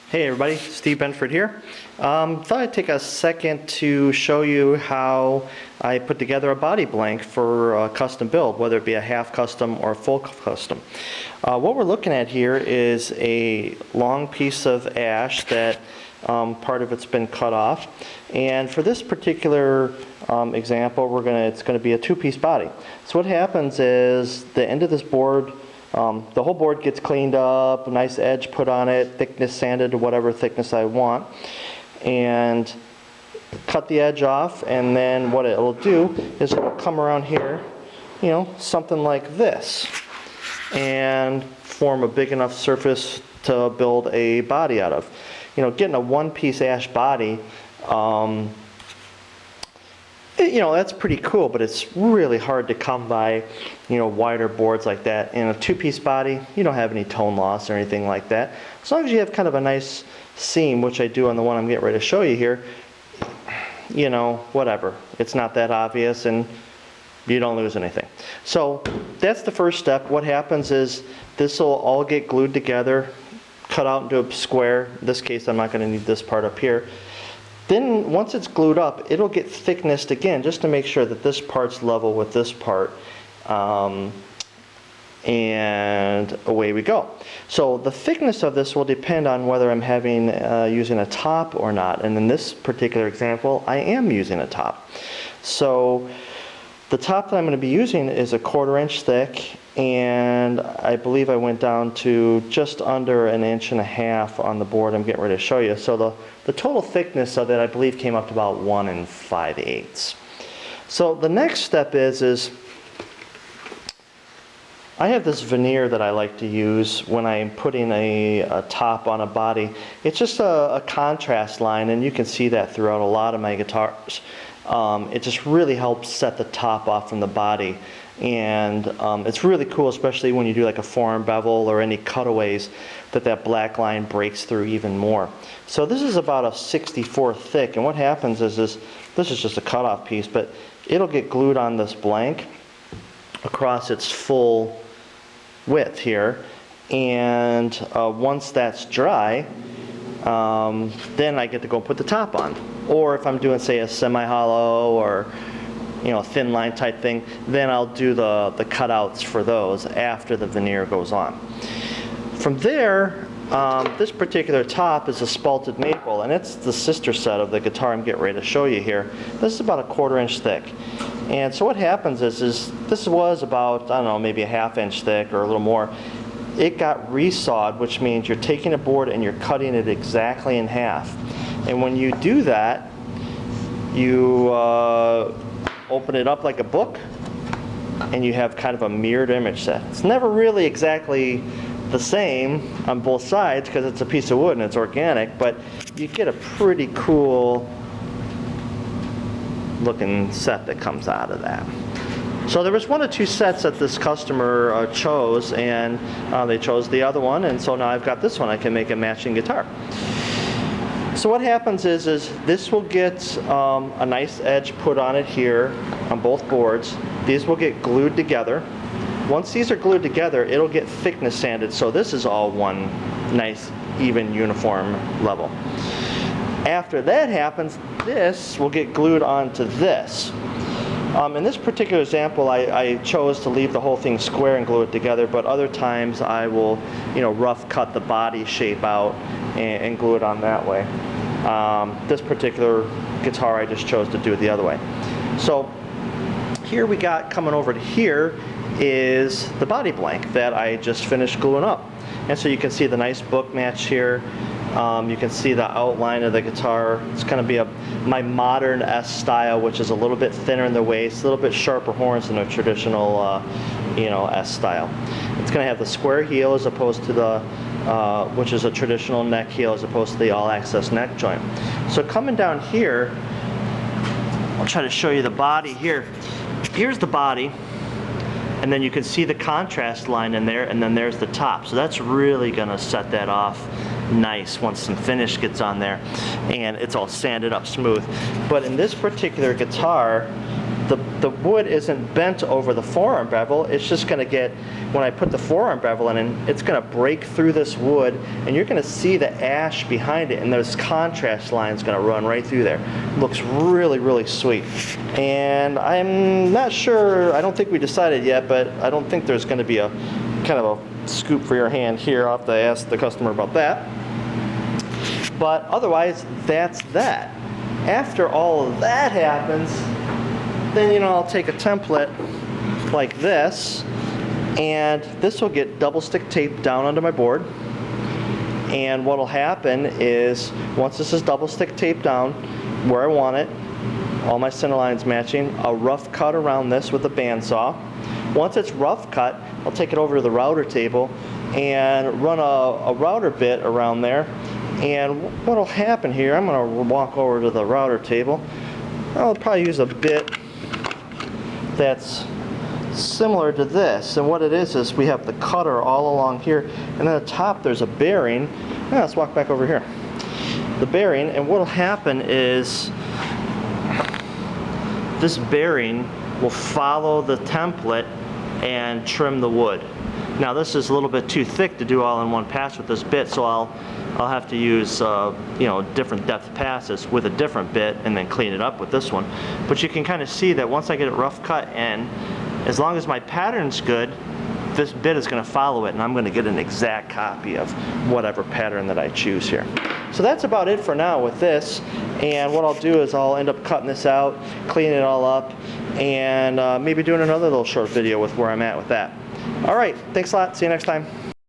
Hey everybody, Steve Benford here. Thought I'd take a second to show you how I put together a body blank for a custom build, whether it be a half custom or full custom. What we're looking at here is a long piece of ash that part of it's been cut off, and for this particular example it's going to be a two-piece body. So what happens is the end of this board, the whole board gets cleaned up, a nice edge put on it, thickness sanded to whatever thickness I want, and cut the edge off, and then what it'll do is it'll come around here, something like this, and form a big enough surface to build a body out of. Getting a one-piece ash body, that's pretty cool, but it's really hard to come by, wider boards like that. In a two-piece body, you don't have any tone loss or anything like that. As long as you have kind of a nice seam, which I do on the one I'm getting ready to show you here, whatever. It's not that obvious and you don't lose anything. So that's the first step. What happens is this will all get glued together, cut out into a square. In this case, I'm not going to need this part up here. Then once it's glued up, it'll get thicknessed again just to make sure that this part's level with this part, and away we go. So the thickness of this will depend on whether I'm using a top or not, and in this particular example I am using a top. So the top that I'm going to be using is a 1/4 inch thick, and I believe I went down to just under 1.5 inches on the board I'm getting ready to show you. So the total thickness of it, I believe, came up to about 1 5/8. So the next step is I have this veneer that I like to use when I'm putting a top on a body. It's just a contrast line, and you can see that throughout a lot of my guitars. It just really helps set the top off from the body, and it's really cool, especially when you do like a forearm bevel or any cutaways, that black line breaks through even more. So this is about a 64 thick, and what happens is this is just a cutoff piece, but it'll get glued on this blank across its full width here, and once that's dry, then I get to go put the top on. Or if I'm doing, say, a semi-hollow or thin line type thing, then I'll do the cutouts for those after the veneer goes on. From there, this particular top is a spalted maple, and it's the sister set of the guitar I'm getting ready to show you here. This is about a 1/4 inch thick. And so what happens is this was about, I don't know, maybe a 1/2 inch thick or a little more. It got resawed, which means you're taking a board and you're cutting it exactly in half. And when you do that, you open it up like a book, and you have kind of a mirrored image set. It's never really exactly the same on both sides because it's a piece of wood and it's organic, but you get a pretty cool looking set that comes out of that. So there was 1 or 2 sets that this customer chose, and they chose the other one, and so now I've got this one. I can make a matching guitar. So what happens is this will get a nice edge put on it here on both boards. These will get glued together. Once these are glued together, it'll get thickness sanded, so this is all one nice, even, uniform level. After that happens, this will get glued onto this. In this particular example, I chose to leave the whole thing square and glue it together, but other times I will, rough cut the body shape out and glue it on that way. This particular guitar I just chose to do it the other way. So here we got, coming over to here, is the body blank that I just finished gluing up. And so you can see the nice book match here. You can see the outline of the guitar. It's going to be my modern S style, which is a little bit thinner in the waist, a little bit sharper horns than a traditional, S style. It's going to have the square heel as opposed to the, which is a traditional neck heel as opposed to the all-access neck joint. So coming down here, I'll try to show you the body here. Here's the body, and then you can see the contrast line in there, and then there's the top. So that's really going to set that off nice once some finish gets on there and it's all sanded up smooth. But in this particular guitar, the wood isn't bent over the forearm bevel. It's just going to get, when I put the forearm bevel in, it's going to break through this wood, and you're going to see the ash behind it, and there's contrast lines going to run right through there. Looks really, really sweet. And I'm not sure, I don't think we decided yet, but I don't think there's going to be a kind of a scoop for your hand here. I'll have to ask the customer about that. But otherwise, that's that. After all of that happens, then, you know, I'll take a template like this, and this will get double stick taped down onto my board. And what will happen is, once this is double stick taped down where I want it, all my center lines matching, a rough cut around this with a bandsaw. Once it's rough cut, I'll take it over to the router table and run a router bit around there. And what will happen here, I'm going to walk over to the router table. I'll probably use a bit that's similar to this. And what it is we have the cutter all along here, and then at the top there's a bearing. Now let's walk back over here. The bearing, and what will happen is this bearing will follow the template and trim the wood. Now this is a little bit too thick to do all in one pass with this bit, so I'll have to use you know, different depth passes with a different bit and then clean it up with this one. But you can kind of see that once I get it rough cut in, as long as my pattern's good, this bit is going to follow it, and I'm going to get an exact copy of whatever pattern that I choose here. So that's about it for now with this, and what I'll do is I'll end up cutting this out, cleaning it all up, and maybe doing another little short video with where I'm at with that. All right, thanks a lot. See you next time.